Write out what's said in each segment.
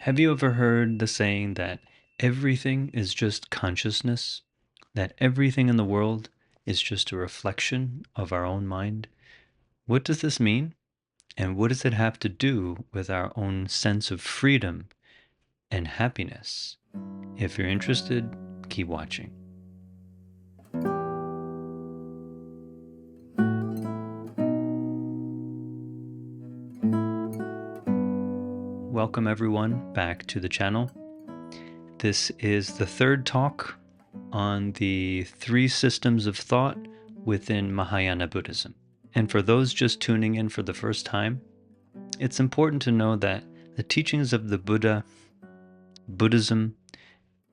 Have you ever heard the saying that everything is just consciousness? That everything in the world is just a reflection of our own mind? What does this mean? And what does it have to do with our own sense of freedom and happiness? If you're interested, keep watching. Welcome everyone back to the channel. This is the third talk on the three systems of thought within Mahayana Buddhism. And for those just tuning in for the first time, it's important to know that the teachings of the Buddha, Buddhism,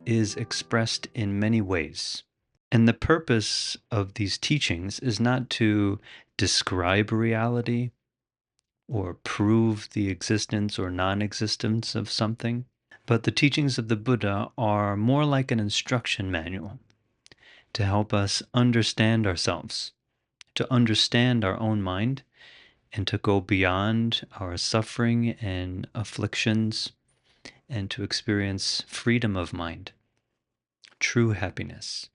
is expressed in many ways. And the purpose of these teachings is not to describe reality or prove the existence or non-existence of something, but the teachings of the Buddha are more like an instruction manual to help us understand ourselves, to understand our own mind, and to go beyond our suffering and afflictions, and to experience freedom of mind, true happiness.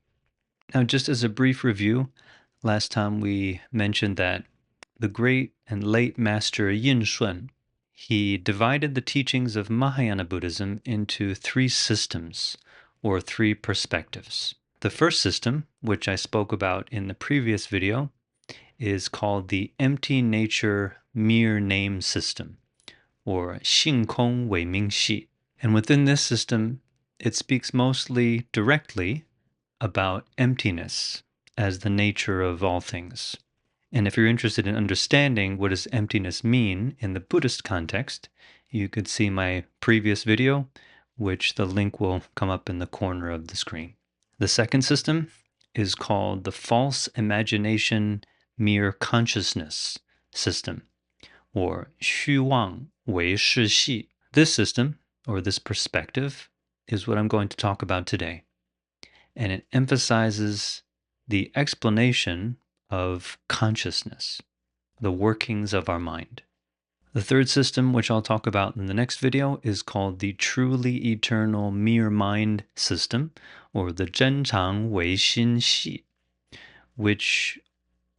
Now, just as a brief review, last time we mentioned that the great and late master Yin Shun, he divided the teachings of Mahayana Buddhism into three systems, or three perspectives. The first system, which I spoke about in the previous video, is called the empty nature mere name system, or 性空伪名系. And within this system, it speaks mostly directly about emptiness as the nature of all things. And if you're interested in understanding what does emptiness mean in the Buddhist context, you could see my previous video, which the link will come up in the corner of the screen. The second system is called the false imagination mere consciousness system, or 虚妄为识系. This system, or this perspective, is what I'm going to talk about today. And it emphasizes the explanation of consciousness, the workings of our mind. The third system, which I'll talk about in the next video, is called the truly eternal mere mind system, or the 真常唯心系, which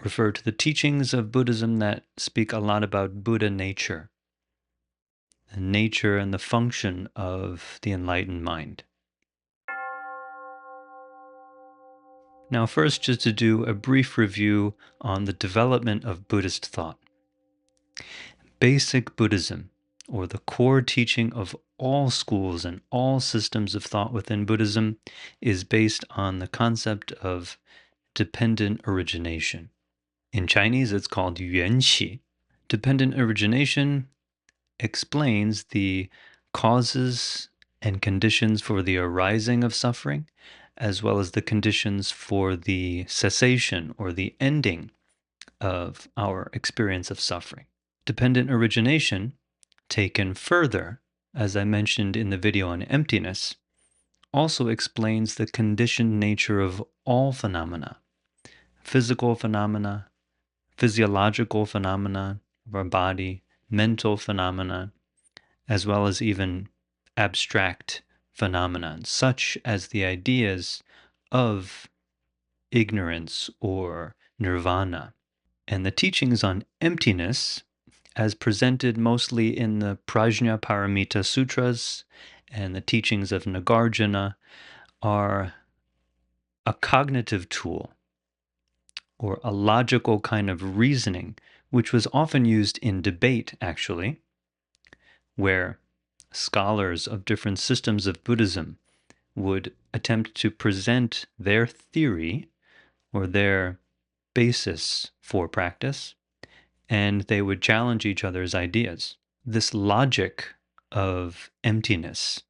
refer to the teachings of Buddhism that speak a lot about Buddha nature, the nature and the function of the enlightened mind. Now, first, just to do a brief review on the development of Buddhist thought. Basic Buddhism, or the core teaching of all schools and all systems of thought within Buddhism, is based on the concept of dependent origination. In Chinese, it's called 缘起. Dependent origination explains the causes and conditions for the arising of suffering, as well as the conditions for the cessation or the ending of our experience of suffering. Dependent origination, taken further, as I mentioned in the video on emptiness, also explains the conditioned nature of all phenomena, physical phenomena, physiological phenomena of our body, mental phenomena, as well as even abstract phenomena, such as the ideas of ignorance or nirvana. And the teachings on emptiness, as presented mostly in the Prajna Paramita Sutras and the teachings of Nagarjuna, are a cognitive tool or a logical kind of reasoning, which was often used in debate, actually, where scholars of different systems of Buddhism would attempt to present their theory or their basis for practice, and they would challenge each other's ideas. This logic of emptiness,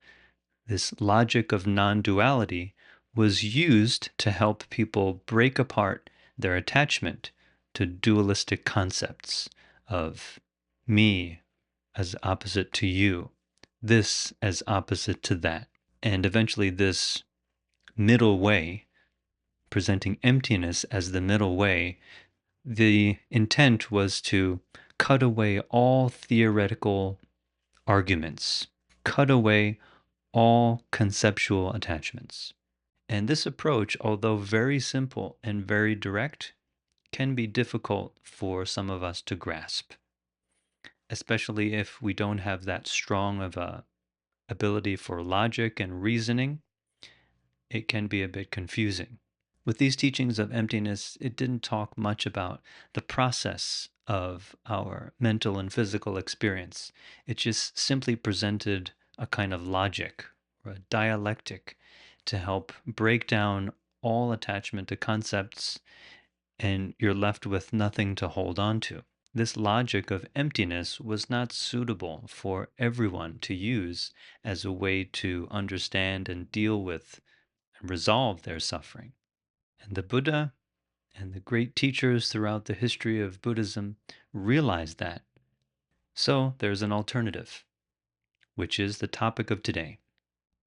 this logic of non-duality, was used to help people break apart their attachment to dualistic concepts of me as opposite to you, this as opposite to that. And eventually this middle way, presenting emptiness as the middle way, the intent was to cut away all theoretical arguments cut away all conceptual attachments. And this approach, although very simple and very direct, can be difficult for some of us to grasp, especially if we don't have that strong of a ability for logic and reasoning. It can be a bit confusing. With these teachings of emptiness, it didn't talk much about the process of our mental and physical experience. It just simply presented a kind of logic or a dialectic to help break down all attachment to concepts, and you're left with nothing to hold on to. This logic of emptiness was not suitable for everyone to use as a way to understand and deal with and resolve their suffering. And the Buddha and the great teachers throughout the history of Buddhism realized that. So there's an alternative, which is the topic of today,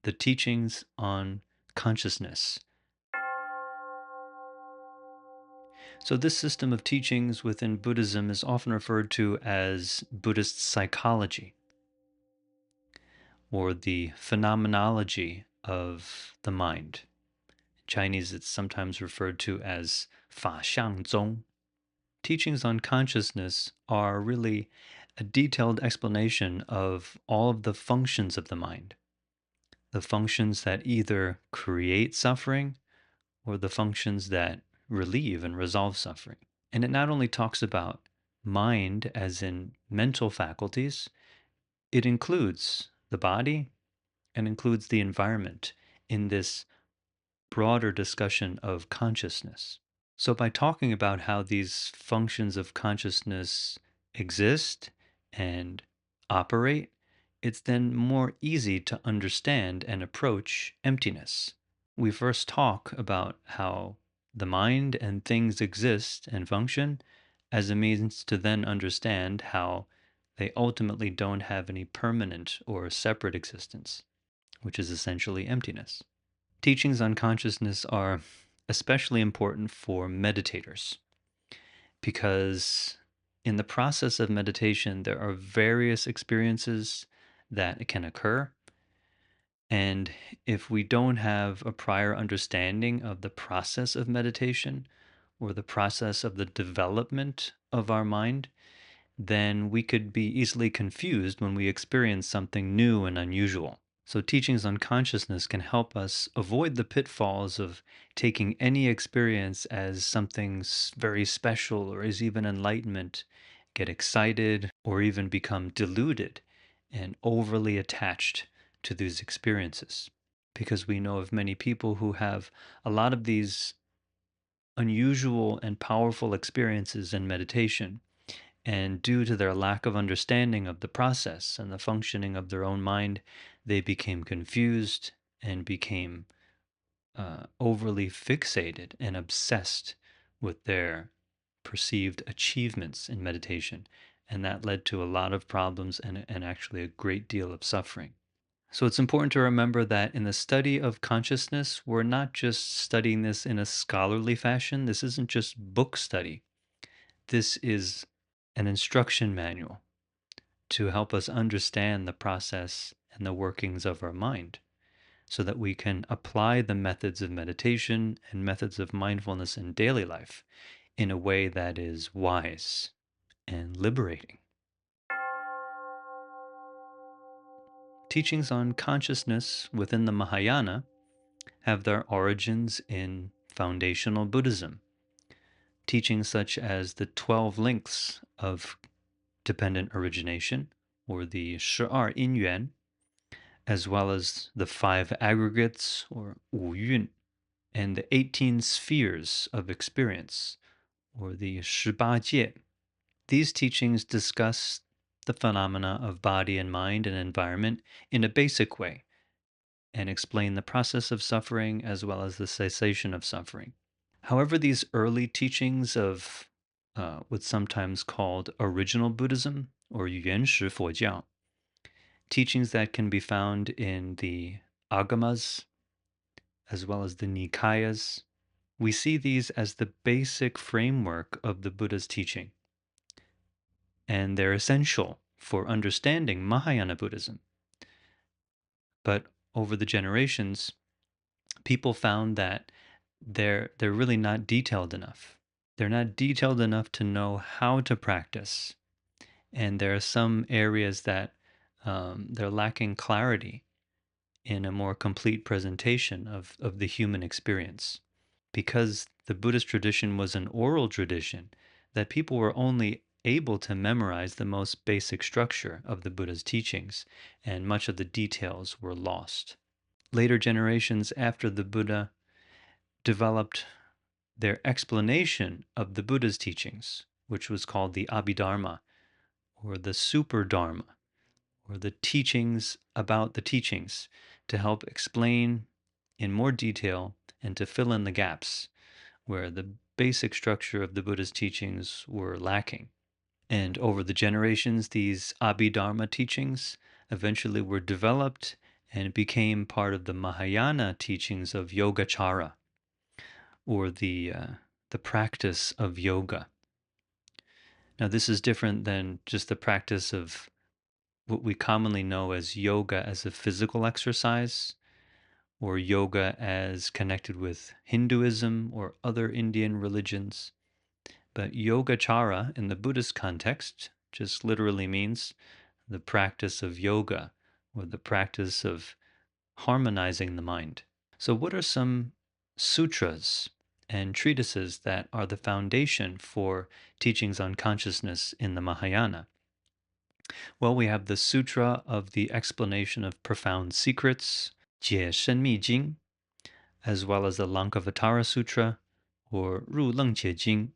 the teachings on consciousness. So, this system of teachings within Buddhism is often referred to as Buddhist psychology, or the phenomenology of the mind. In Chinese, it's sometimes referred to as Fa Xiang Zong. Teachings on consciousness are really a detailed explanation of all of the functions of the mind, the functions that either create suffering or the functions that relieve and resolve suffering. And it not only talks about mind as in mental faculties, it includes the body and includes the environment in this broader discussion of consciousness. So, by talking about how these functions of consciousness exist and operate, it's then more easy to understand and approach emptiness. We first talk about how the mind and things exist and function as a means to then understand how they ultimately don't have any permanent or separate existence, which is essentially emptiness. Teachings on consciousness are especially important for meditators because in the process of meditation, there are various experiences that can occur. And if we don't have a prior understanding of the process of meditation or the process of the development of our mind, then we could be easily confused when we experience something new and unusual. So, teachings on consciousness can help us avoid the pitfalls of taking any experience as something very special or as even enlightenment, get excited, or even become deluded and overly attached to these experiences. Because we know of many people who have a lot of these unusual and powerful experiences in meditation, and due to their lack of understanding of the process and the functioning of their own mind, they became confused and became overly fixated and obsessed with their perceived achievements in meditation. And that led to a lot of problems and actually a great deal of suffering. So it's important to remember that in the study of consciousness, we're not just studying this in a scholarly fashion. This isn't just book study. This is an instruction manual to help us understand the process and the workings of our mind so that we can apply the methods of meditation and methods of mindfulness in daily life in a way that is wise and liberating. Teachings on consciousness within the Mahayana have their origins in foundational Buddhism. Teachings such as the 12 links of dependent origination, or the 12 因缘, as well as the 5 aggregates, or 五蕴, and the 18 spheres of experience, or the 18界. These teachings discuss the phenomena of body and mind and environment in a basic way and explain the process of suffering as well as the cessation of suffering. However, these early teachings of what's sometimes called original Buddhism or 原始佛教, teachings that can be found in the agamas as well as the nikayas, we see these as the basic framework of the Buddha's teaching. And they're essential for understanding Mahayana Buddhism. But over the generations, people found that they're really not detailed enough. They're not detailed enough to know how to practice, and there are some areas that they're lacking clarity in a more complete presentation of the human experience. Because the Buddhist tradition was an oral tradition, that people were only able to memorize the most basic structure of the Buddha's teachings, and much of the details were lost. Later generations after the Buddha developed their explanation of the Buddha's teachings, which was called the Abhidharma, or the Super Dharma, or the teachings about the teachings, to help explain in more detail and to fill in the gaps where the basic structure of the Buddha's teachings were lacking. And over the generations, these Abhidharma teachings eventually were developed and became part of the Mahayana teachings of Yogacara, or the practice of yoga. Now, this is different than just the practice of what we commonly know as yoga as a physical exercise, or yoga as connected with Hinduism or other Indian religions. But yogacara in the Buddhist context just literally means the practice of yoga, or the practice of harmonizing the mind. So, what are some sutras and treatises that are the foundation for teachings on consciousness in the Mahayana? Well, we have the Sutra of the Explanation of Profound Secrets, Jie Shen Mi Jing, as well as the Lankavatara Sutra, or Ru Leng Jie Jing.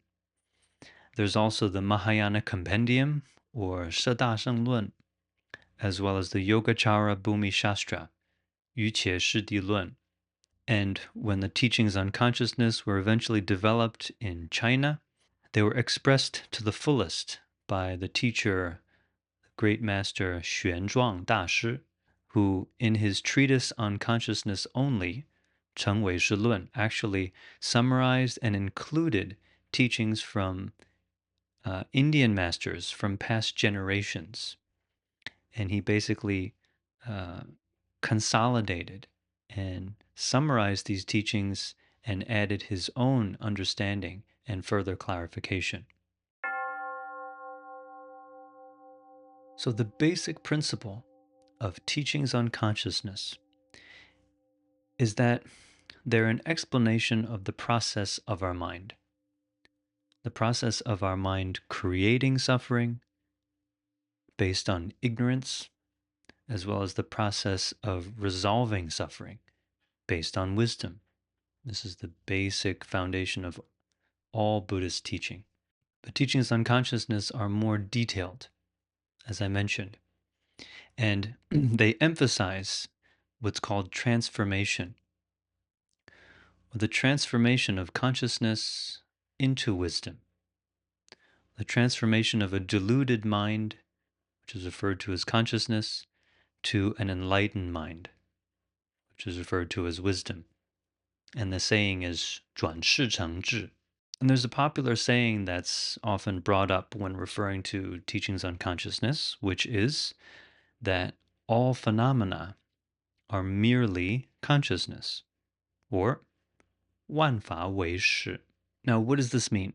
There's also the Mahayana Compendium, or She Da Sheng Luan, as well as the Yogacara Bhumi Shastra, Yu Qie Shi Di Luan. And when the teachings on consciousness were eventually developed in China, they were expressed to the fullest by the teacher, the great master Xuanzhuang Dashi, who in his treatise on consciousness only, Cheng Wei Shi Lun, actually summarized and included teachings from Indian masters from past generations. And he basically consolidated and summarized these teachings and added his own understanding and further clarification. So, the basic principle of teachings on consciousness is that they're an explanation of the process of our mind. The process of our mind creating suffering based on ignorance, as well as the process of resolving suffering based on wisdom. This is the basic foundation of all Buddhist teaching. But teachings on consciousness are more detailed, as I mentioned, and they emphasize what's called transformation, or the transformation of consciousness into wisdom, the transformation of a deluded mind, which is referred to as consciousness, to an enlightened mind, which is referred to as wisdom. And the saying is 转世成智. And there's a popular saying that's often brought up when referring to teachings on consciousness, which is that all phenomena are merely consciousness, or 万法唯识. Now, what does this mean?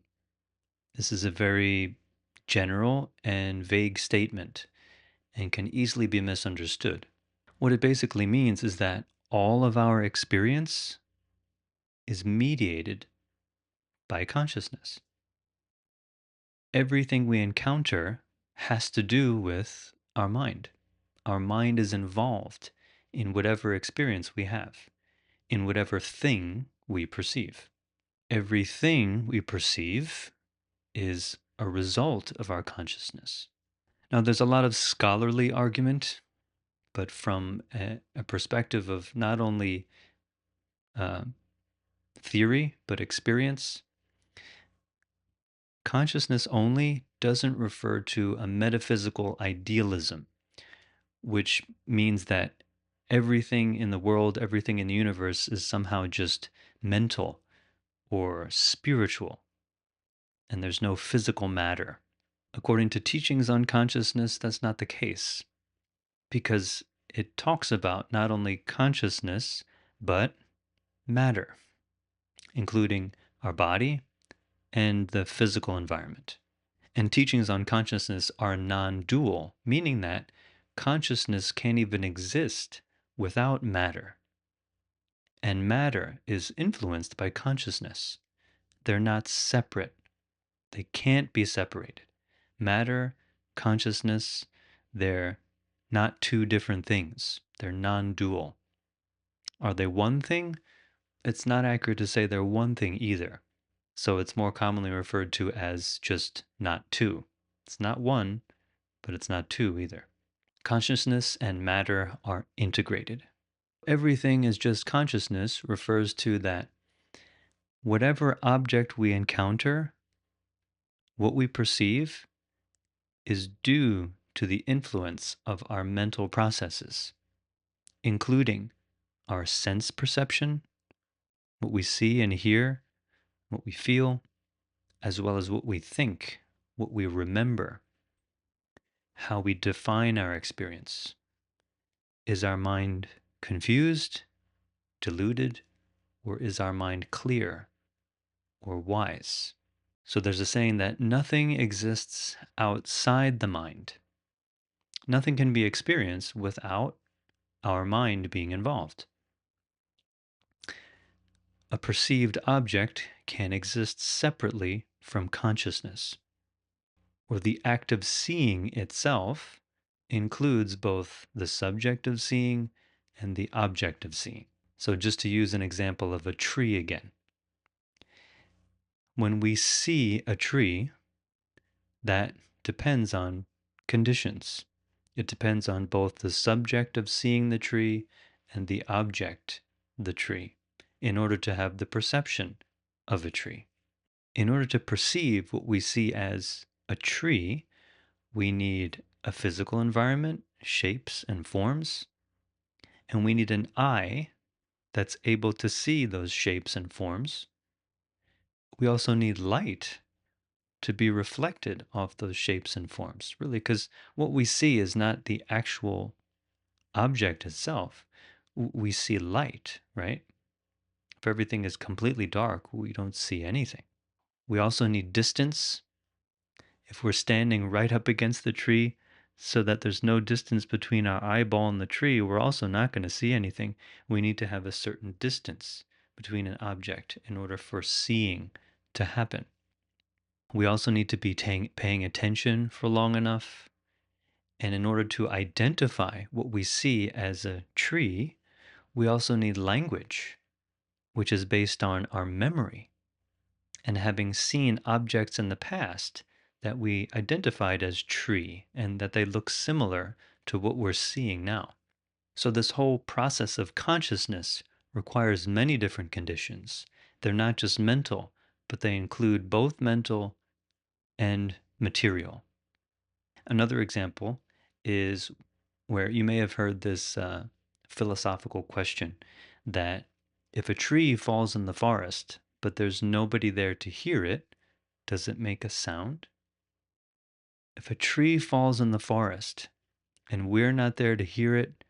This is a very general and vague statement and can easily be misunderstood. What it basically means is that all of our experience is mediated by consciousness. Everything we encounter has to do with our mind. Our mind is involved in whatever experience we have, in whatever thing we perceive. Everything we perceive is a result of our consciousness. Now, there's a lot of scholarly argument, but from a perspective of not only uh, theory, but experience, consciousness only doesn't refer to a metaphysical idealism, which means that everything in the world, everything in the universe is somehow just mental or spiritual, and there's no physical matter. According to teachings on consciousness, that's not the case, because it talks about not only consciousness, but matter, including our body and the physical environment. And teachings on consciousness are non dual, meaning that consciousness can't even exist without matter. And matter is influenced by consciousness. They're not separate, they can't be separated. Matter, consciousness, they're not two different things, they're non dual. Are they one thing? It's not accurate to say they're one thing either. So it's more commonly referred to as just not two. It's not one, but it's not two either. Consciousness and matter are integrated. Everything is just consciousness refers to that whatever object we encounter, what we perceive, is due to the influence of our mental processes, including our sense perception, what we see and hear, what we feel, as well as what we think, what we remember, how we define our experience. Is our mind confused, deluded, or is our mind clear or wise? So there's a saying that nothing exists outside the mind. Nothing can be experienced without our mind being involved. A perceived object can exist separately from consciousness, or the act of seeing itself includes both the subject of seeing and the object of seeing. So, just to use an example of a tree again, when we see a tree, that depends on conditions. It depends on both the subject of seeing the tree and the object, the tree, in order to have the perception of a tree. In order to perceive what we see as a tree, we need a physical environment, shapes and forms, and we need an eye that's able to see those shapes and forms. We also need light to be reflected off those shapes and forms, really, because what we see is not the actual object itself. We see light, right? If everything is completely dark, we don't see anything. We also need distance. If we're standing right up against the tree so that there's no distance between our eyeball and the tree, we're also not going to see anything. We need to have a certain distance between an object in order for seeing to happen. We also need to be paying attention for long enough. And in order to identify what we see as a tree, we also need language, which is based on our memory and having seen objects in the past that we identified as tree and that they look similar to what we're seeing now. So, this whole process of consciousness requires many different conditions. They're not just mental, but they include both mental and material. Another example is where you may have heard this philosophical question that if a tree falls in the forest, but there's nobody there to hear it, does it make a sound? If a tree falls in the forest and we're not there to hear it,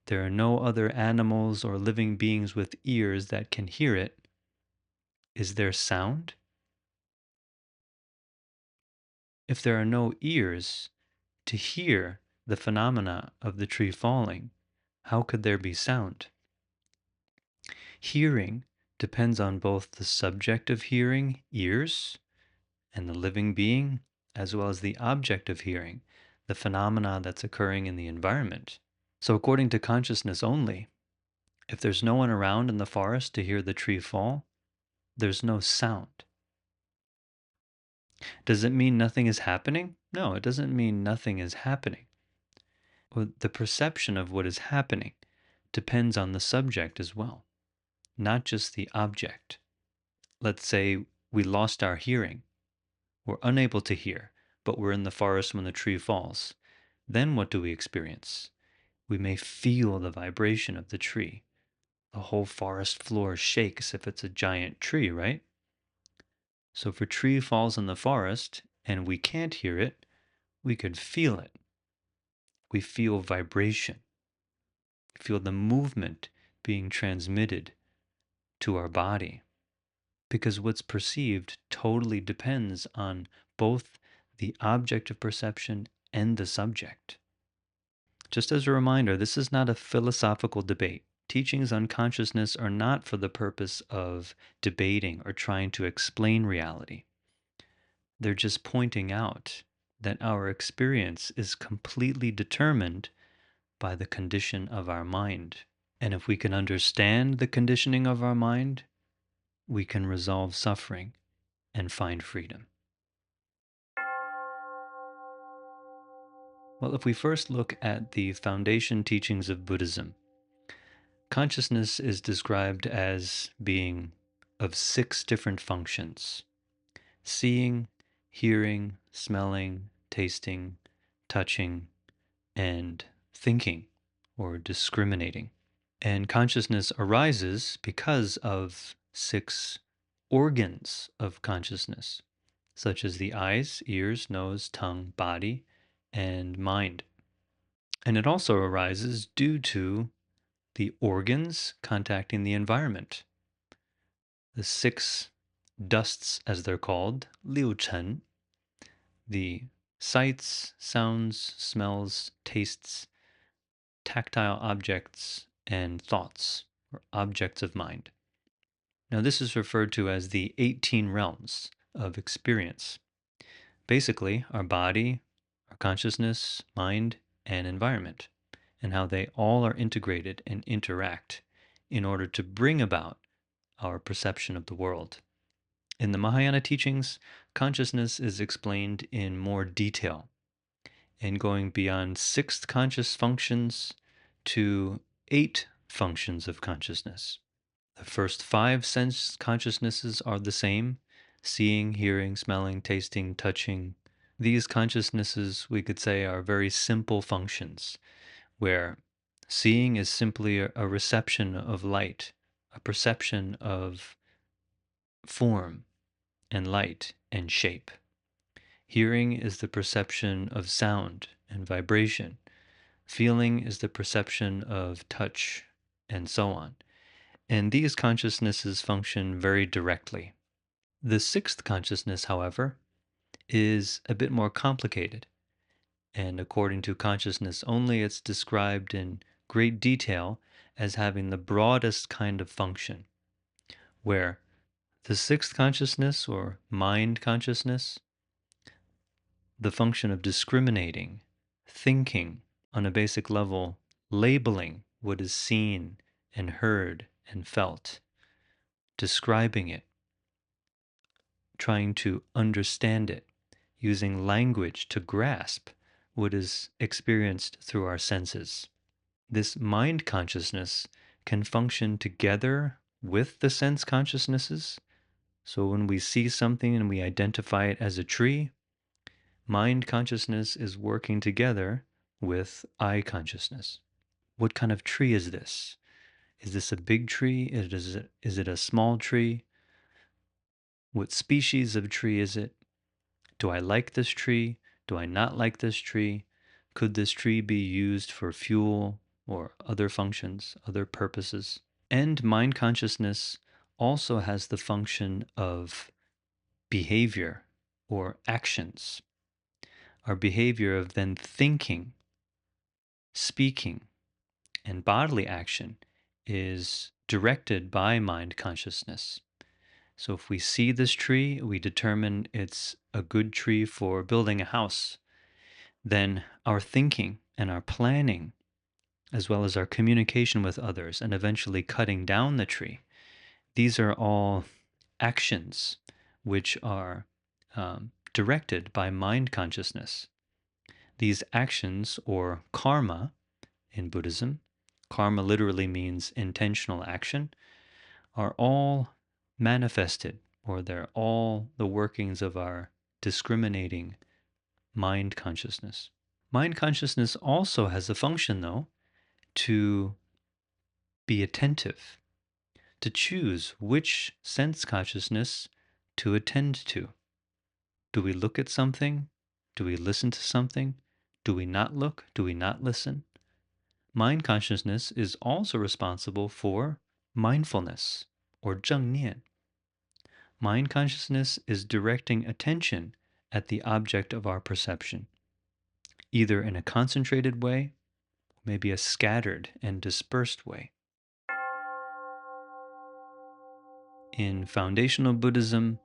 there are no other animals or living beings with ears that can hear it, is there sound? If there are no ears to hear the phenomena of the tree falling, how could there be sound? Hearing depends on both the subject of hearing, ears, and the living being, as well as the object of hearing, the phenomena that's occurring in the environment. So, according to consciousness only, if there's no one around in the forest to hear the tree fall, there's no sound. Does it mean nothing is happening? No, it doesn't mean nothing is happening. Well, the perception of what is happening depends on the subject as well, not just the object. Let's say we lost our hearing. We're unable to hear, but we're in the forest when the tree falls. Then what do we experience? We may feel the vibration of the tree. The whole forest floor shakes if it's a giant tree, right? So if a tree falls in the forest and we can't hear it, we could feel it. We feel vibration. feel the movement being transmitted to our body. Because what's perceived totally depends on both the object of perception and the subject. Just as a reminder, this is not a philosophical debate. Teachings on consciousness are not for the purpose of debating or trying to explain reality. They're just pointing out that our experience is completely determined by the condition of our mind. And if we can understand the conditioning of our mind, we can resolve suffering and find freedom. Well, if we first look at the foundation teachings of Buddhism, consciousness is described as being of 6 different functions: seeing, hearing, smelling, tasting, touching, and thinking or discriminating. And consciousness arises because of 6 organs of consciousness, such as the eyes, ears, nose, tongue, body, and mind. And it also arises due to the organs contacting the environment. The 6 dusts, as they're called, liu chen, the sights, sounds, smells, tastes, tactile objects, and thoughts, or objects of mind. Now, this is referred to as the 18 realms of experience. Basically, our body, our consciousness, mind, and environment, and how they all are integrated and interact in order to bring about our perception of the world. In the Mahayana teachings, consciousness is explained in more detail and going beyond 6 conscious functions to 8 functions of consciousness. The first 5 sense consciousnesses are the same: seeing, hearing, smelling, tasting, touching. These consciousnesses, we could say, are very simple functions, where seeing is simply a reception of light, a perception of form and light and shape. Hearing is the perception of sound and vibration. Feeling is the perception of touch, and so on. And these consciousnesses function very directly. The 6th consciousness, however, is a bit more complicated. And according to consciousness only, it's described in great detail as having the broadest kind of function, where the 6th consciousness, or mind consciousness, the function of discriminating, thinking on a basic level, labeling what is seen and heard and felt, describing it, trying to understand it, using language to grasp what is experienced through our senses. This mind consciousness can function together with the sense consciousnesses. So when we see something and we identify it as a tree, mind consciousness is working together with eye consciousness. What kind of tree is this? Is this a big tree? Is it a small tree? What species of tree is it? Do I like this tree? Do I not like this tree? Could this tree be used for fuel or other functions, other purposes? And mind consciousness also has the function of behavior or actions. Our behavior of then thinking, speaking, and bodily action is directed by mind consciousness. So if we see this tree, we determine it's a good tree for building a house. Then our thinking and our planning, as well as our communication with others, and eventually cutting down the tree, these are all actions which are directed by mind consciousness. These actions, or karma in Buddhism, karma literally means intentional action, are all manifested, or they're all the workings of our discriminating mind consciousness. Mind consciousness also has a function, though, to be attentive, to choose which sense consciousness to attend to. Do we look at something? Do we listen to something? Do we not look? Do we not listen? Mind consciousness is also responsible for mindfulness or 正念. Mind consciousness is directing attention at the object of our perception, either in a concentrated way, or maybe a scattered and dispersed way. In foundational Buddhism,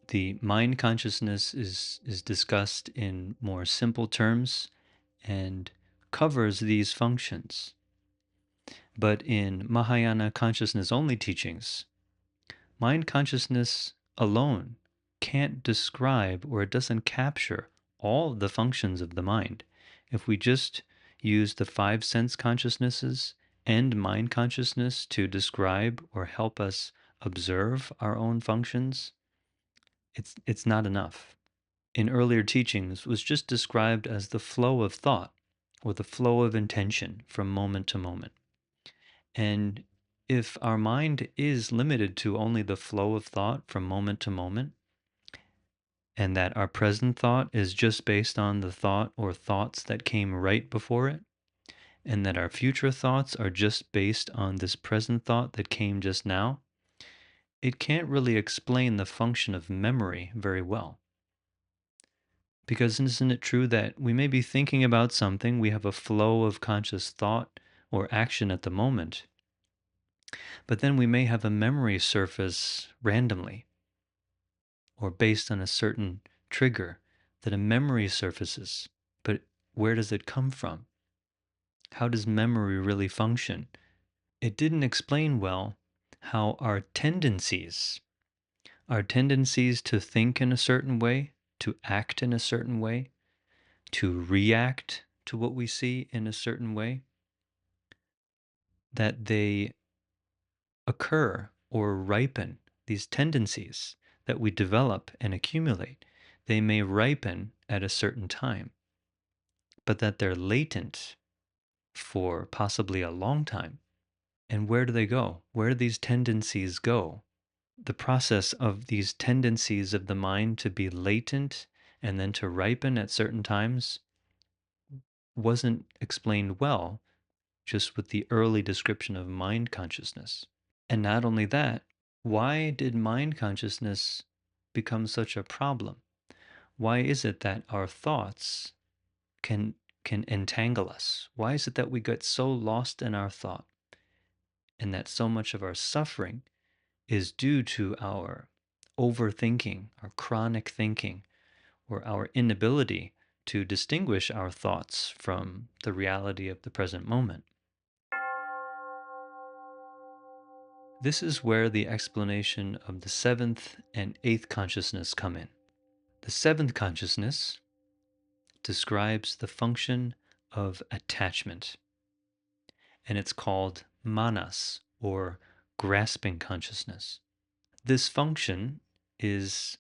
the mind consciousness is discussed in more simple terms and covers these functions. But in Mahayana consciousness only teachings, mind consciousness alone can't describe, or it doesn't capture, all the functions of the mind. If we just use the five sense consciousnesses and mind consciousness to describe or help us observe our own functions, it's not enough. In earlier teachings was just described as the flow of thought or the flow of intention from moment to moment. And if our mind is limited to only the flow of thought from moment to moment, and that our present thought is just based on the thought or thoughts that came right before it, and that our future thoughts are just based on this present thought that came just now, it can't really explain the function of memory very well. Because isn't it true that we may be thinking about something, we have a flow of conscious thought or action at the moment, but then we may have a memory surface randomly or based on a certain trigger, that a memory surfaces. But where does it come from? How does memory really function? It didn't explain well how our tendencies to think in a certain way, to act in a certain way, to react to what we see in a certain way, that they occur or ripen, these tendencies that we develop and accumulate, they may ripen at a certain time, but that they're latent for possibly a long time. And where do they go? Where do these tendencies go? The process of these tendencies of the mind to be latent and then to ripen at certain times wasn't explained well just with the early description of mind consciousness. And not only that, why did mind consciousness become such a problem? Why is it that our thoughts can entangle us? Why is it that we get so lost in our thought, and that so much of our suffering is due to our overthinking, our chronic thinking, or our inability to distinguish our thoughts from the reality of the present moment? This is where the explanation of the seventh and eighth consciousness come in. The seventh consciousness describes the function of attachment, and it's called manas, or grasping consciousness. This function is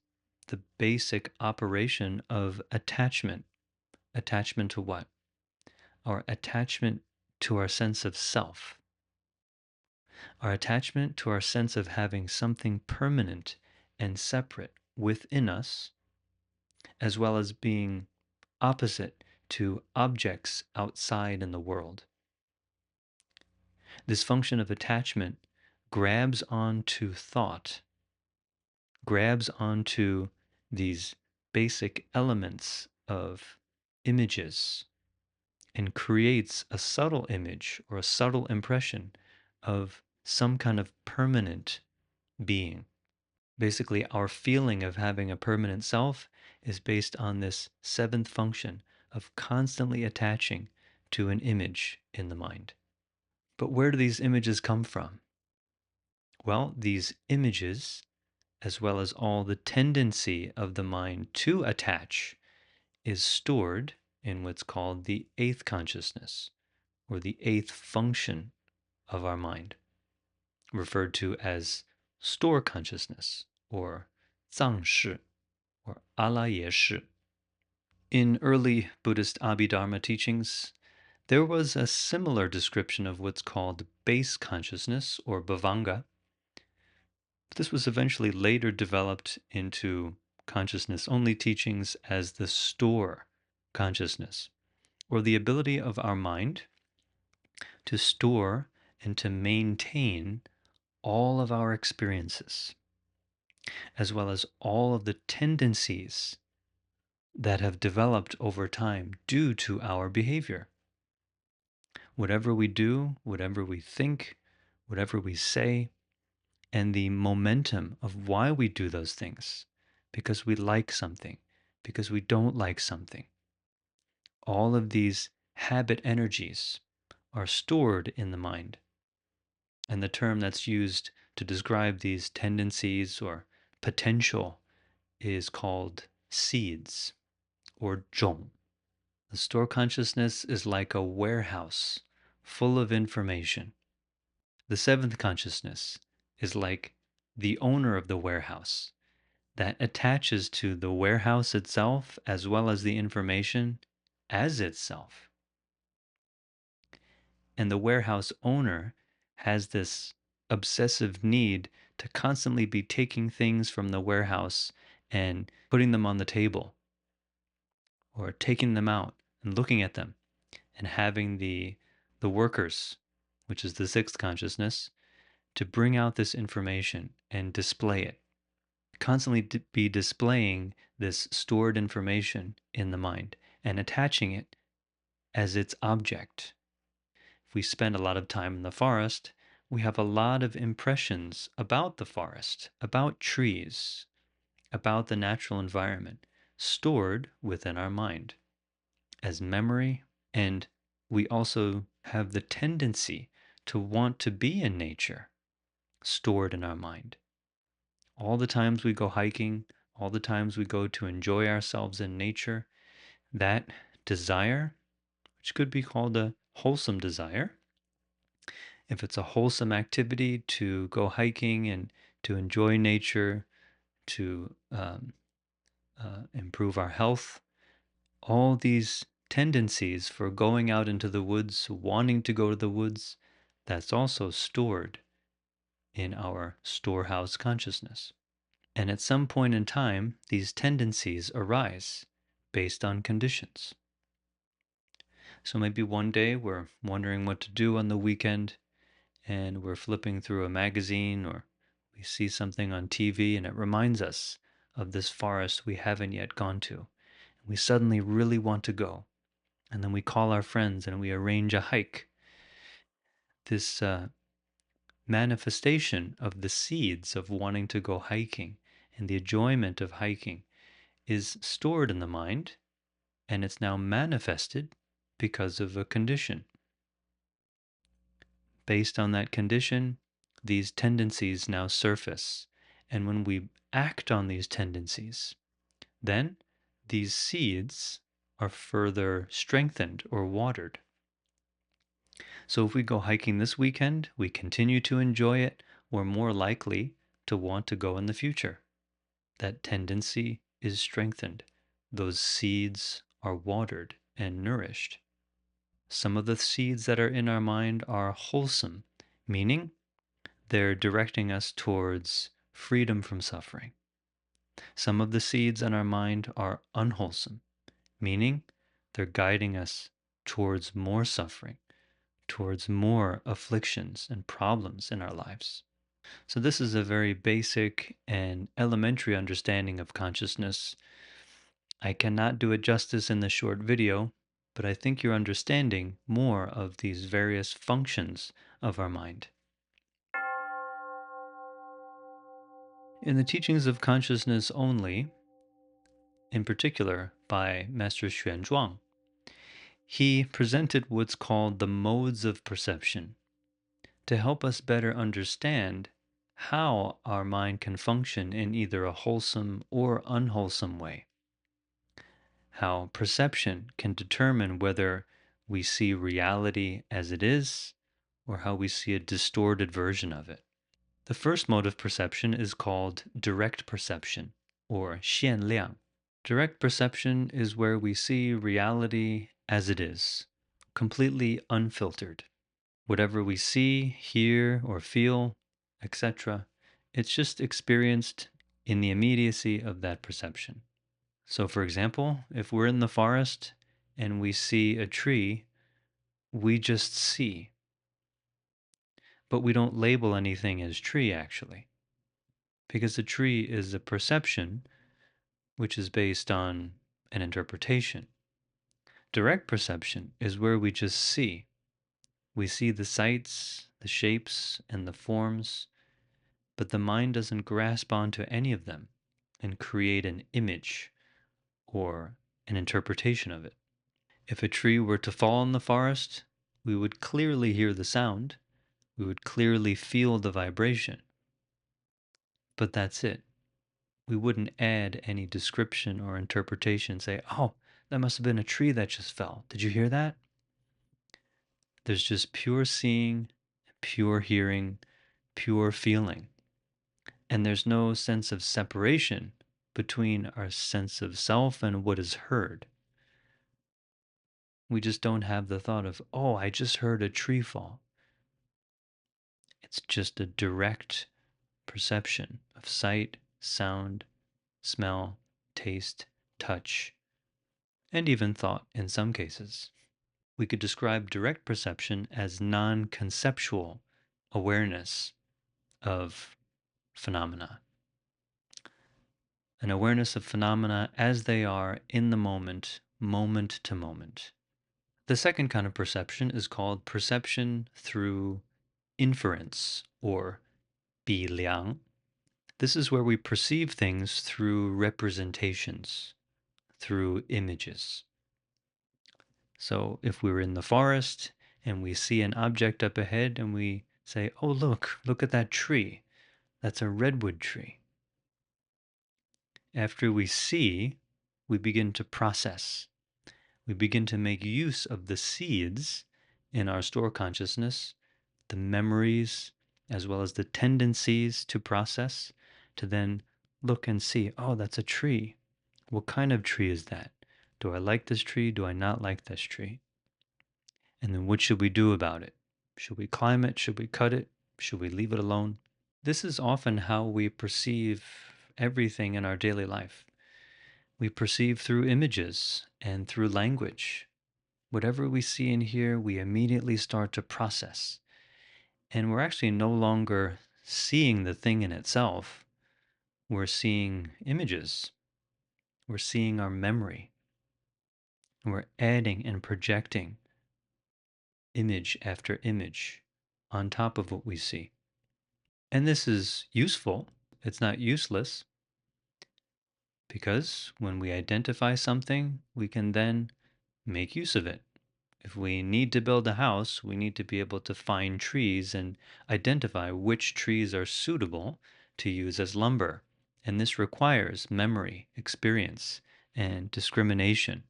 the basic operation of attachment. Attachment to what? Our attachment to our sense of self. Our attachment to our sense of having something permanent and separate within us, as well as being opposite to objects outside in the world. This function of attachment grabs onto thought, grabs onto these basic elements of images, and creates a subtle image or a subtle impression of some kind of permanent being. Basically, our feeling of having a permanent self is based on this seventh function of constantly attaching to an image in the mind. But where do these images come from? Well, these images, as well as all the tendency of the mind to attach, is stored in what's called the eighth consciousness, or the eighth function of our mind, referred to as store consciousness, or 藏识, or 阿赖耶识. In early Buddhist Abhidharma teachings, there was a similar description of what's called base consciousness, or bhavanga. This was eventually later developed into consciousness only teachings as the store consciousness, or the ability of our mind to store and to maintain all of our experiences, as well as all of the tendencies that have developed over time due to our behavior. Whatever we do, whatever we think, whatever we say, and the momentum of why we do those things, because we like something, because we don't like something. All of these habit energies are stored in the mind. And the term that's used to describe these tendencies or potential is called seeds or zhong. The store consciousness is like a warehouse full of information. The seventh consciousness is like the owner of the warehouse that attaches to the warehouse itself as well as the information as itself. And the warehouse owner has this obsessive need to constantly be taking things from the warehouse and putting them on the table or taking them out and looking at them and having the workers, which is the sixth consciousness, to bring out this information and display it. Constantly be displaying this stored information in the mind and attaching it as its object. If we spend a lot of time in the forest, we have a lot of impressions about the forest, about trees, about the natural environment stored within our mind as memory. And we also have the tendency to want to be in nature stored in our mind. All the times we go hiking, all the times we go to enjoy ourselves in nature, that desire, which could be called a wholesome desire, if it's a wholesome activity to go hiking and to enjoy nature, to improve our health, all these tendencies for going out into the woods, wanting to go to the woods, that's also stored in our storehouse consciousness. And at some point in time, these tendencies arise based on conditions. So maybe one day we're wondering what to do on the weekend, and we're flipping through a magazine or we see something on TV and it reminds us of this forest we haven't yet gone to. We suddenly really want to go. And then we call our friends and we arrange a hike. This manifestation of the seeds of wanting to go hiking and the enjoyment of hiking is stored in the mind, and it's now manifested because of a condition. Based on that condition, these tendencies now surface. And when we act on these tendencies, then these seeds are further strengthened or watered. So if we go hiking this weekend, we continue to enjoy it, we're more likely to want to go in the future. That tendency is strengthened. Those seeds are watered and nourished. Some of the seeds that are in our mind are wholesome, meaning they're directing us towards freedom from suffering. Some of the seeds in our mind are unwholesome, meaning they're guiding us towards more suffering, towards more afflictions and problems in our lives. So, this is a very basic and elementary understanding of consciousness. I cannot do it justice in this short video, but I think you're understanding more of these various functions of our mind. In the teachings of consciousness only, in particular by Master Xuanzhuang, he presented what's called the modes of perception to help us better understand how our mind can function in either a wholesome or unwholesome way. How perception can determine whether we see reality as it is or how we see a distorted version of it. The first mode of perception is called direct perception or 限量. Direct perception is where we see reality as it is, completely unfiltered. Whatever we see, hear, or feel, etc., it's just experienced in the immediacy of that perception. So, for example, if we're in the forest and we see a tree, we just see. but we don't label anything as tree actually, because a tree is a perception which is based on an interpretation. Direct perception is where we just see. We see the sights, the shapes, and the forms, but the mind doesn't grasp onto any of them and create an image or an interpretation of it. If a tree were to fall in the forest, we would clearly hear the sound, we would clearly feel the vibration, but that's it. We wouldn't add any description or interpretation, say, oh, that must have been a tree that just fell. Did you hear that? There's just pure seeing, pure hearing, pure feeling. And there's no sense of separation between our sense of self and what is heard. We just don't have the thought of, oh, I just heard a tree fall. It's just a direct perception of sight, sound, smell, taste, touch, and even thought in some cases. We could describe direct perception as non-conceptual awareness of phenomena. An awareness of phenomena as they are in the moment, moment to moment. The second kind of perception is called perception through inference, or 比量. This is where we perceive things through representations, through images. So if we're in the forest and we see an object up ahead and we say, oh, look at that tree. That's a redwood tree. After we see, we begin to process. We begin to make use of the seeds in our store consciousness, the memories, as well as the tendencies to process, to then look and see, oh, that's a tree. What kind of tree is that? Do I like this tree? Do I not like this tree? And then what should we do about it? Should we climb it? Should we cut it? Should we leave it alone? This is often how we perceive everything in our daily life. We perceive through images and through language. Whatever we see and hear, we immediately start to process. And we're actually no longer seeing the thing in itself. We're seeing images. We're seeing our memory. And we're adding and projecting image after image on top of what we see. And this is useful. It's not useless, because when we identify something, we can then make use of it. If we need to build a house, we need to be able to find trees and identify which trees are suitable to use as lumber. And this requires memory, experience, and discrimination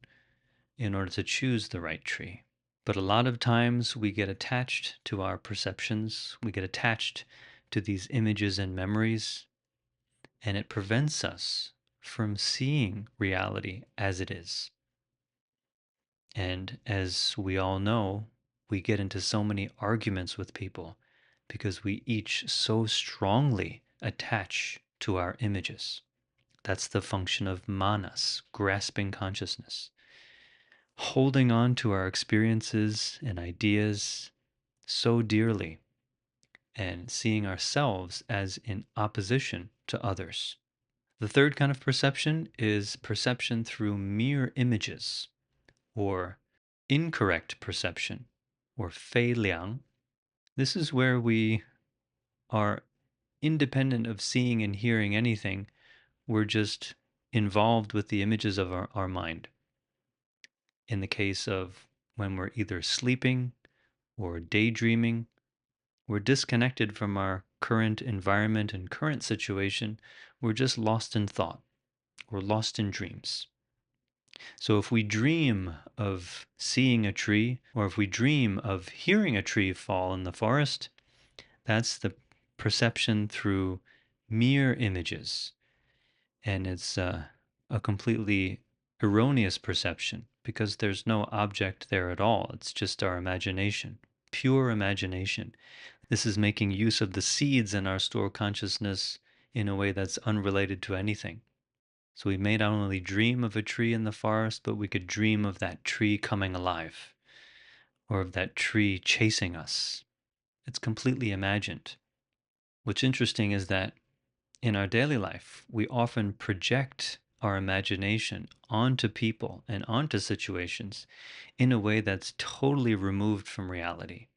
in order to choose the right tree. But a lot of times we get attached to our perceptions, we get attached to these images and memories, and it prevents us from seeing reality as it is. And as we all know, we get into so many arguments with people because we each so strongly attach to our images. That's the function of manas, grasping consciousness. Holding on to our experiences and ideas so dearly and seeing ourselves as in opposition to others. The third kind of perception is perception through mere images, or incorrect perception, or 非量. This is where we are independent of seeing and hearing anything. We're just involved with the images of our mind. In the case of when we're either sleeping or daydreaming, we're disconnected from our current environment and current situation. We're just lost in thought. We're lost in dreams. So if we dream of seeing a tree, or if we dream of hearing a tree fall in the forest, that's the perception through mere images. And it's a completely erroneous perception because there's no object there at all. It's just our imagination, pure imagination. This is making use of the seeds in our store consciousness in a way that's unrelated to anything. So we may not only dream of a tree in the forest, but we could dream of that tree coming alive, or of that tree chasing us. It's completely imagined. What's interesting is that in our daily life, we often project our imagination onto people and onto situations in a way that's totally removed from reality.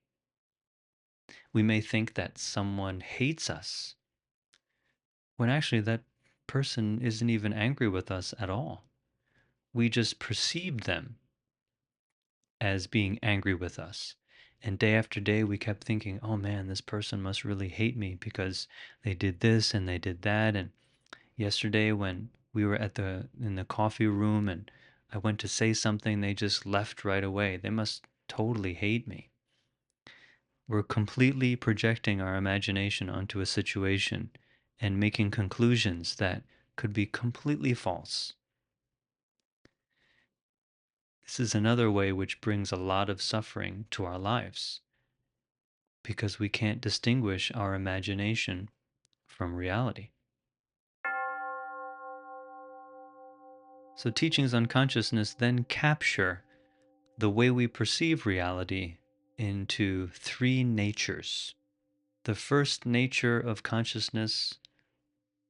We may think that someone hates us when actually that person isn't even angry with us at all. We just perceived them as being angry with us. And day after day, we kept thinking, oh man, this person must really hate me because they did this and they did that. And yesterday, when we were in the coffee room and I went to say something, they just left right away. They must totally hate me. We're completely projecting our imagination onto a situation and making conclusions that could be completely false. This is another way which brings a lot of suffering to our lives because we can't distinguish our imagination from reality. So, teachings on consciousness then capture the way we perceive reality into three natures. The first nature of consciousness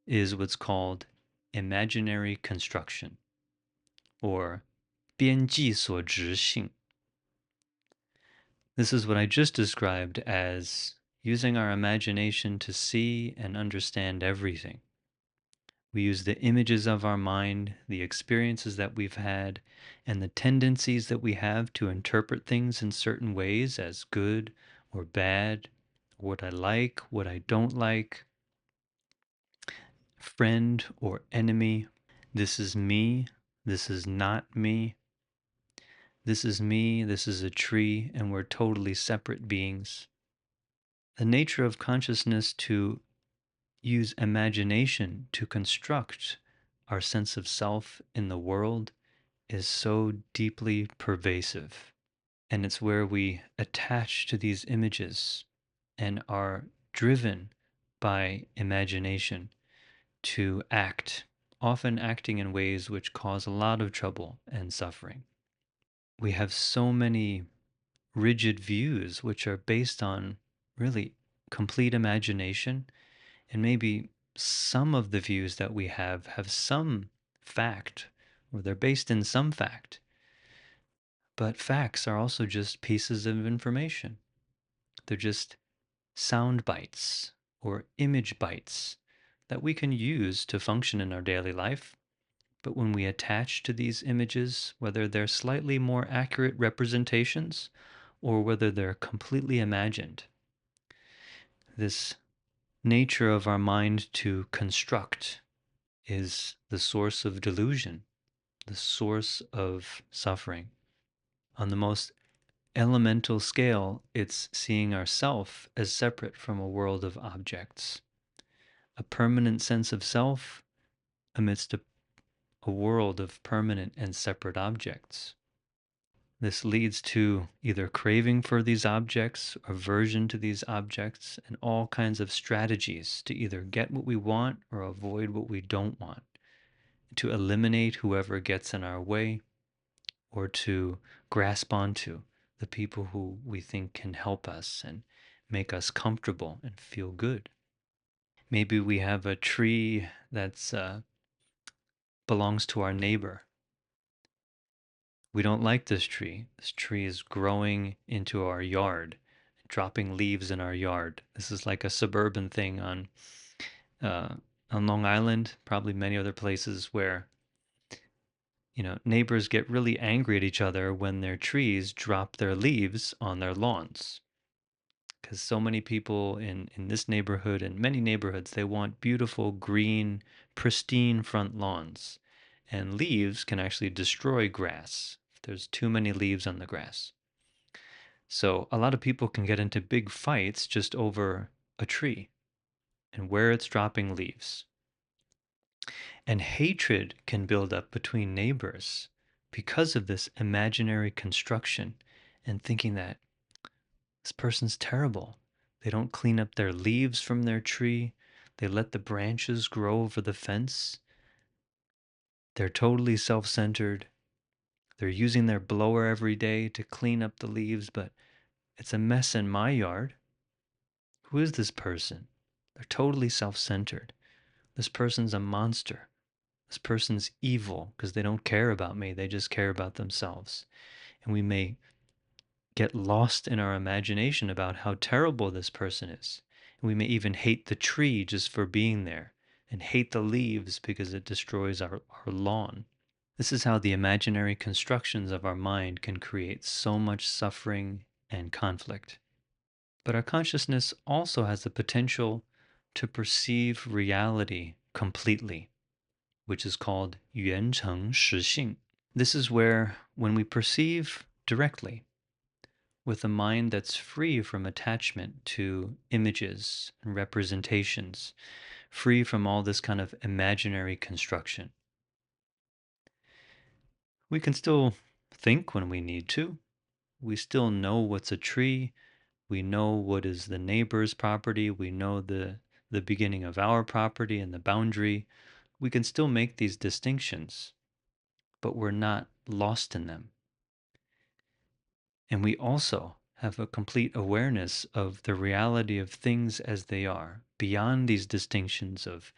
is what's called imaginary construction, or 边际所执性. This is what I just described as using our imagination to see and understand everything. We use the images of our mind, the experiences that we've had, and the tendencies that we have to interpret things in certain ways as good or bad, what I like, what I don't like, friend or enemy. This is me, this is not me. This is me, this is a tree, and we're totally separate beings. The nature of consciousness to use imagination to construct our sense of self in the world is so deeply pervasive. And it's where we attach to these images and are driven by imagination to act, often acting in ways which cause a lot of trouble and suffering. We have so many rigid views which are based on really complete imagination, and maybe some of the views that we have some fact, or they're based in some fact, but facts are also just pieces of information. They're just sound bites or image bites that we can use to function in our daily life. But when we attach to these images, whether they're slightly more accurate representations or whether they're completely imagined, this nature of our mind to construct is the source of delusion, the source of suffering. On the most elemental scale, it's seeing ourself as separate from a world of objects, a permanent sense of self amidst a world of permanent and separate objects. This leads to either craving for these objects, aversion to these objects, and all kinds of strategies to either get what we want or avoid what we don't want, to eliminate whoever gets in our way, or to grasp onto the people who we think can help us and make us comfortable and feel good. Maybe we have a tree that's belongs to our neighbor. We don't like this tree. This tree is growing into our yard, dropping leaves in our yard. This is like a suburban thing uh, on Long Island, probably many other places where neighbors get really angry at each other when their trees drop their leaves on their lawns. Because so many people in this neighborhood and many neighborhoods, they want beautiful, green, pristine front lawns. And leaves can actually destroy grass if there's too many leaves on the grass. So a lot of people can get into big fights just over a tree and where it's dropping leaves. And hatred can build up between neighbors because of this imaginary construction and thinking that this person's terrible. They don't clean up their leaves from their tree. They let the branches grow over the fence. They're totally self centered. They're using their blower every day to clean up the leaves, but it's a mess in my yard. Who is this person? They're totally self-centered. This person's a monster. This person's evil because they don't care about me. They just care about themselves. And we may get lost in our imagination about how terrible this person is. And we may even hate the tree just for being there and hate the leaves because it destroys our lawn. This is how the imaginary constructions of our mind can create so much suffering and conflict. But our consciousness also has the potential to perceive reality completely, which is called 圆成实性. This is where, when we perceive directly, with a mind that's free from attachment to images and representations, free from all this kind of imaginary construction, we can still think when we need to. We still know what's a tree. We know what is the neighbor's property. We know the beginning of our property and the boundary. We can still make these distinctions, but we're not lost in them. And we also have a complete awareness of the reality of things as they are, beyond these distinctions of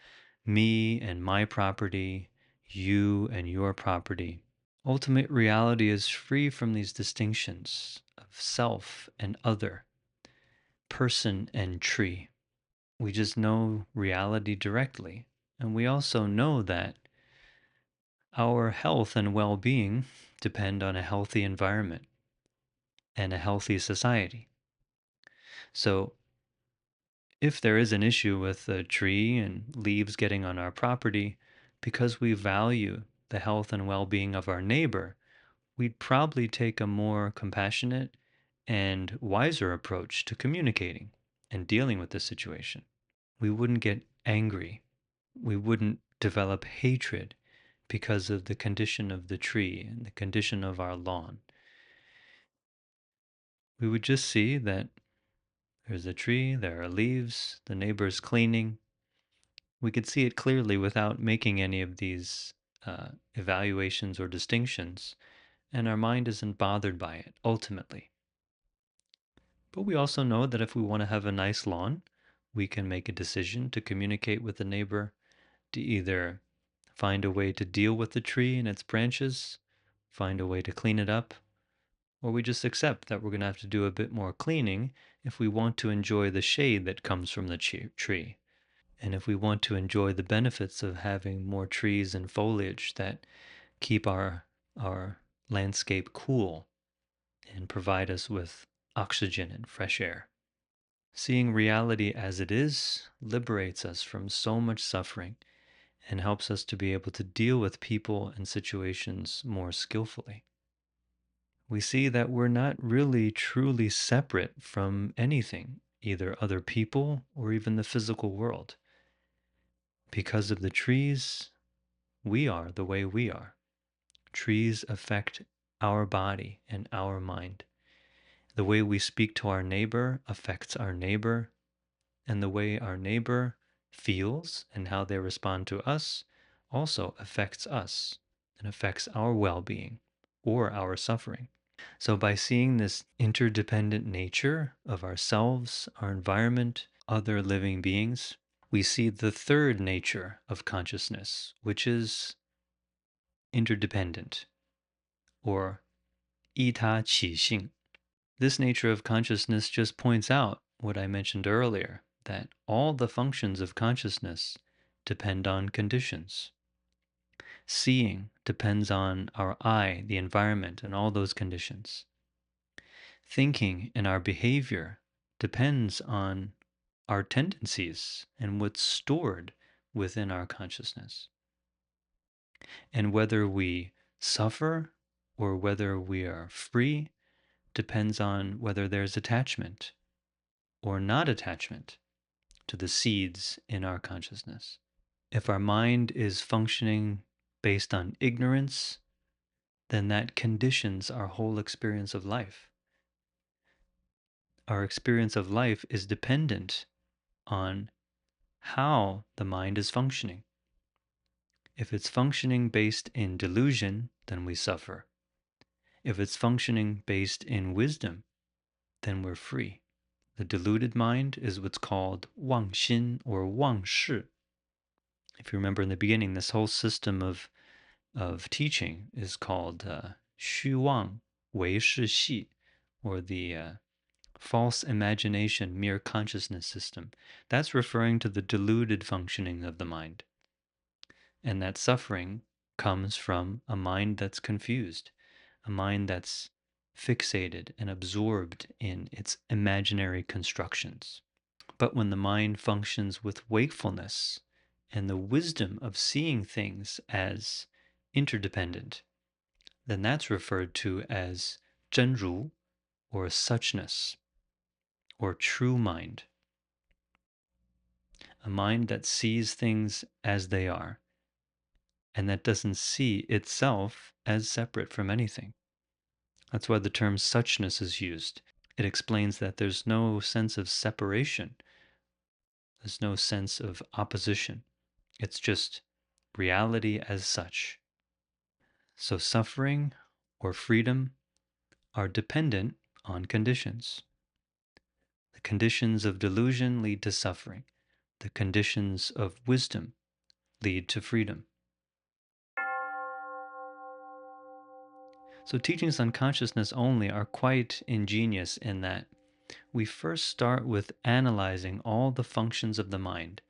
me and my property, you and your property. Ultimate reality is free from these distinctions of self and other, person and tree. We just know reality directly. And we also know that our health and well being depend on a healthy environment and a healthy society. So, if there is an issue with a tree and leaves getting on our property, because we value the health and well being of our neighbor, we'd probably take a more compassionate and wiser approach to communicating and dealing with the situation. We wouldn't get angry. We wouldn't develop hatred because of the condition of the tree and the condition of our lawn. We would just see that there's a tree, there are leaves, the neighbor's cleaning. We could see it clearly without making any of these evaluations or distinctions, and our mind isn't bothered by it ultimately. But we also know that if we want to have a nice lawn, we can make a decision to communicate with the neighbor to either find a way to deal with the tree and its branches, find a way to clean it up, or we just accept that we're going to have to do a bit more cleaning if we want to enjoy the shade that comes from the tree. And if we want to enjoy the benefits of having more trees and foliage that keep our landscape cool and provide us with oxygen and fresh air. Seeing reality as it is liberates us from so much suffering and helps us to be able to deal with people and situations more skillfully. We see that we're not really truly separate from anything, either other people or even the physical world. Because of the trees, we are the way we are. Trees affect our body and our mind. The way we speak to our neighbor affects our neighbor, and the way our neighbor feels and how they respond to us also affects us and affects our well being or our suffering. So, by seeing this interdependent nature of ourselves, our environment, other living beings, we see the third nature of consciousness, which is interdependent, or 依他起性. This nature of consciousness just points out what I mentioned earlier, that all the functions of consciousness depend on conditions. Seeing depends on our eye, the environment, and all those conditions. Thinking and our behavior depends on our tendencies and what's stored within our consciousness. And whether we suffer or whether we are free depends on whether there's attachment or not attachment to the seeds in our consciousness. If our mind is functioning based on ignorance, then that conditions our whole experience of life. Our experience of life is dependent on how the mind is functioning. If it's functioning based in delusion, then we suffer. If it's functioning based in wisdom, then we're free. The deluded mind is what's called 妄心 or 妄识. If you remember in the beginning, this whole system of teaching is called 虚妄 为是系, or the false imagination, mere consciousness system. That's referring to the deluded functioning of the mind. And that suffering comes from a mind that's confused, a mind that's fixated and absorbed in its imaginary constructions. But when the mind functions with wakefulness and the wisdom of seeing things as interdependent, then that's referred to as 真如, or suchness, or true mind. A mind that sees things as they are, and that doesn't see itself as separate from anything. That's why the term suchness is used. It explains that there's no sense of separation, there's no sense of opposition. It's just reality as such. So suffering or freedom are dependent on conditions. The conditions of delusion lead to suffering. The conditions of wisdom lead to freedom. So teachings on consciousness only are quite ingenious in that we first start with analyzing all the functions of the mind,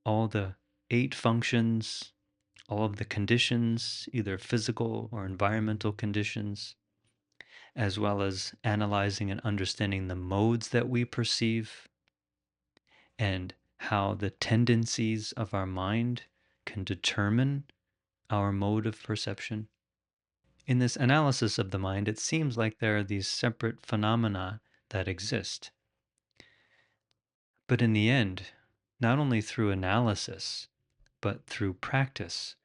all the 8 functions, all of the conditions, either physical or environmental conditions, as well as analyzing and understanding the modes that we perceive and how the tendencies of our mind can determine our mode of perception. In this analysis of the mind, it seems like there are these separate phenomena that exist. But in the end, not only through analysis, but through practice,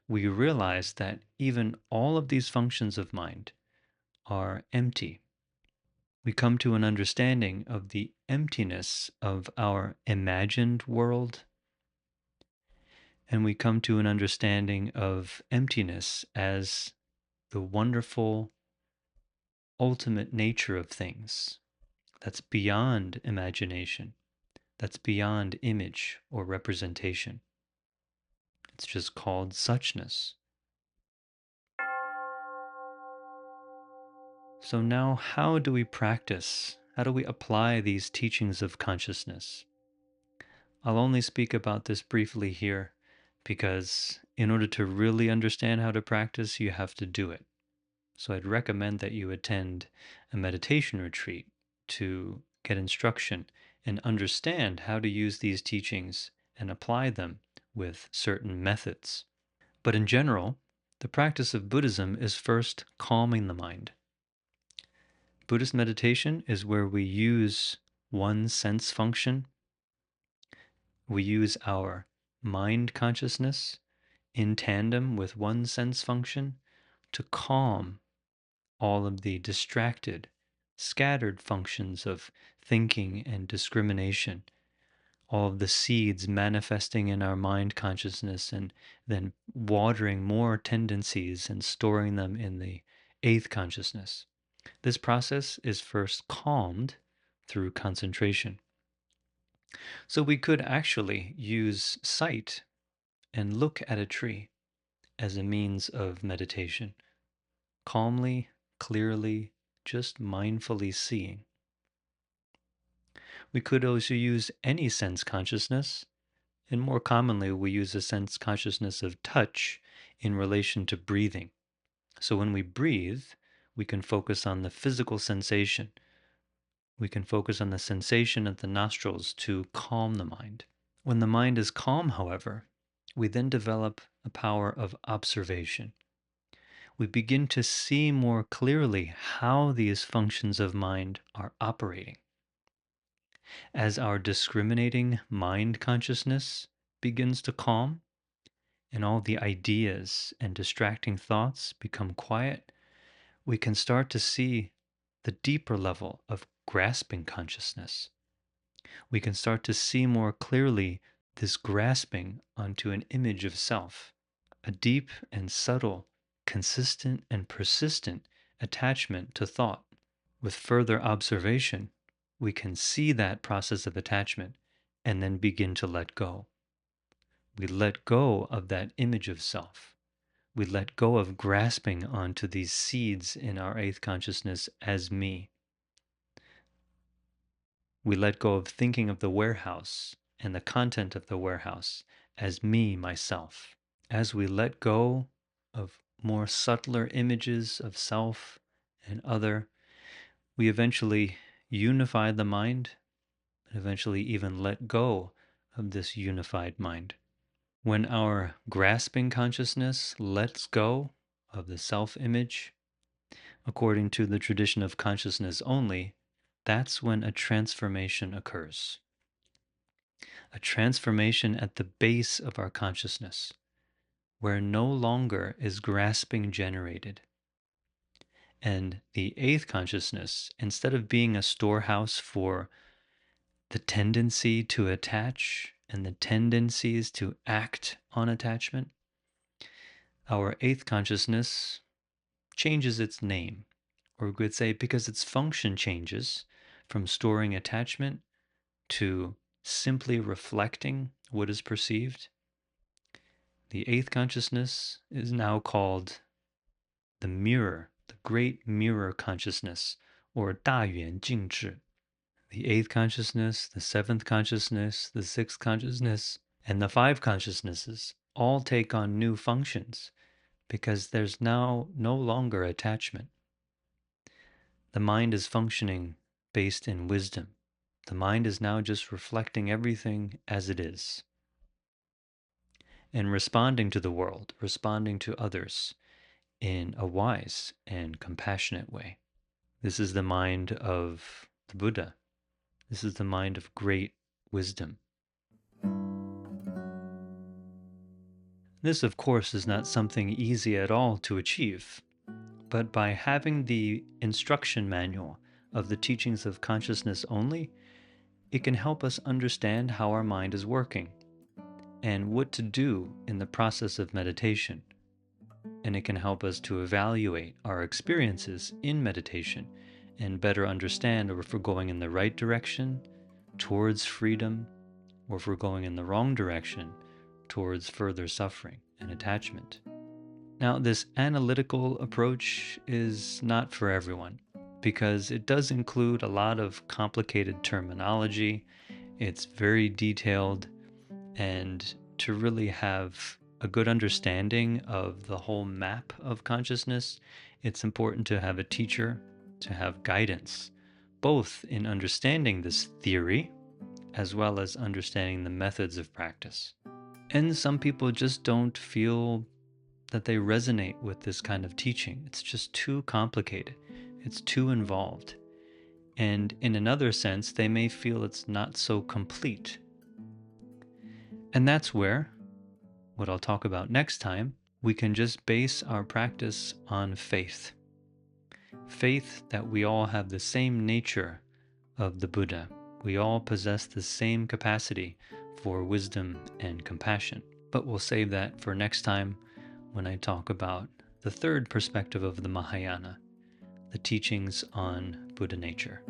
we realize that even all of these functions of mind are empty. We come to an understanding of the emptiness of our imagined world, and we come to an understanding of emptiness as the wonderful ultimate nature of things that's beyond imagination, that's beyond image or representation. It's just called suchness. So now, how do we practice? How do we apply these teachings of consciousness? I'll only speak about this briefly here because in order to really understand how to practice, you have to do it. So I'd recommend that you attend a meditation retreat to get instruction and understand how to use these teachings and apply them with certain methods. But in general, the practice of Buddhism is first calming the mind. Buddhist meditation is where we use one sense function. We use our mind consciousness in tandem with one sense function to calm all of the distracted, scattered functions of thinking and discrimination, all of the seeds manifesting in our mind consciousness and then watering more tendencies and storing them in the 8th consciousness. This process is first calmed through concentration. So we could actually use sight and look at a tree as a means of meditation, calmly, clearly, just mindfully seeing. We could also use any sense consciousness, and more commonly we use a sense consciousness of touch in relation to breathing. So when we breathe, we can focus on the physical sensation. We can focus on the sensation of the nostrils to calm the mind. When the mind is calm, however, we then develop a power of observation. We begin to see more clearly how these functions of mind are operating. As our discriminating mind consciousness begins to calm, and all the ideas and distracting thoughts become quiet, we can start to see the deeper level of grasping consciousness. We can start to see more clearly this grasping onto an image of self, a deep and subtle, consistent and persistent attachment to thought. With further observation, we can see that process of attachment and then begin to let go. We let go of that image of self. We let go of grasping onto these seeds in our eighth consciousness as me. We let go of thinking of the warehouse and the content of the warehouse as me, myself. As we let go of more subtler images of self and other, we eventually unify the mind and eventually even let go of this unified mind. When our grasping consciousness lets go of the self-image, according to the tradition of consciousness only, that's when a transformation occurs. A transformation at the base of our consciousness, where no longer is grasping generated. And the eighth consciousness, instead of being a storehouse for the tendency to attach and the tendencies to act on attachment, our eighth consciousness changes its name, or we could say because its function changes from storing attachment to simply reflecting what is perceived. The eighth consciousness is now called the mirror, the great mirror consciousness, or 大圆镜智. The eighth consciousness, the seventh consciousness, the sixth consciousness, and the five consciousnesses all take on new functions because there's now no longer attachment. The mind is functioning based in wisdom. The mind is now just reflecting everything as it is and responding to the world, responding to others in a wise and compassionate way. This is the mind of the Buddha. This is the mind of great wisdom. This, of course, is not something easy at all to achieve, but by having the instruction manual of the teachings of consciousness only, it can help us understand how our mind is working and what to do in the process of meditation. And it can help us to evaluate our experiences in meditation and better understand if we're going in the right direction towards freedom, or if we're going in the wrong direction towards further suffering and attachment. Now, this analytical approach is not for everyone because it does include a lot of complicated terminology. It's very detailed, and to really have a good understanding of the whole map of consciousness, it's important to have a teacher, to have guidance, both in understanding this theory as well as understanding the methods of practice. And some people just don't feel that they resonate with this kind of teaching. It's just too complicated. It's too involved. And in another sense, they may feel it's not so complete. And that's where, what I'll talk about next time, we can just base our practice on faith. Faith that we all have the same nature of the Buddha. We all possess the same capacity for wisdom and compassion. But we'll save that for next time when I talk about the third perspective of the Mahayana, the teachings on Buddha nature.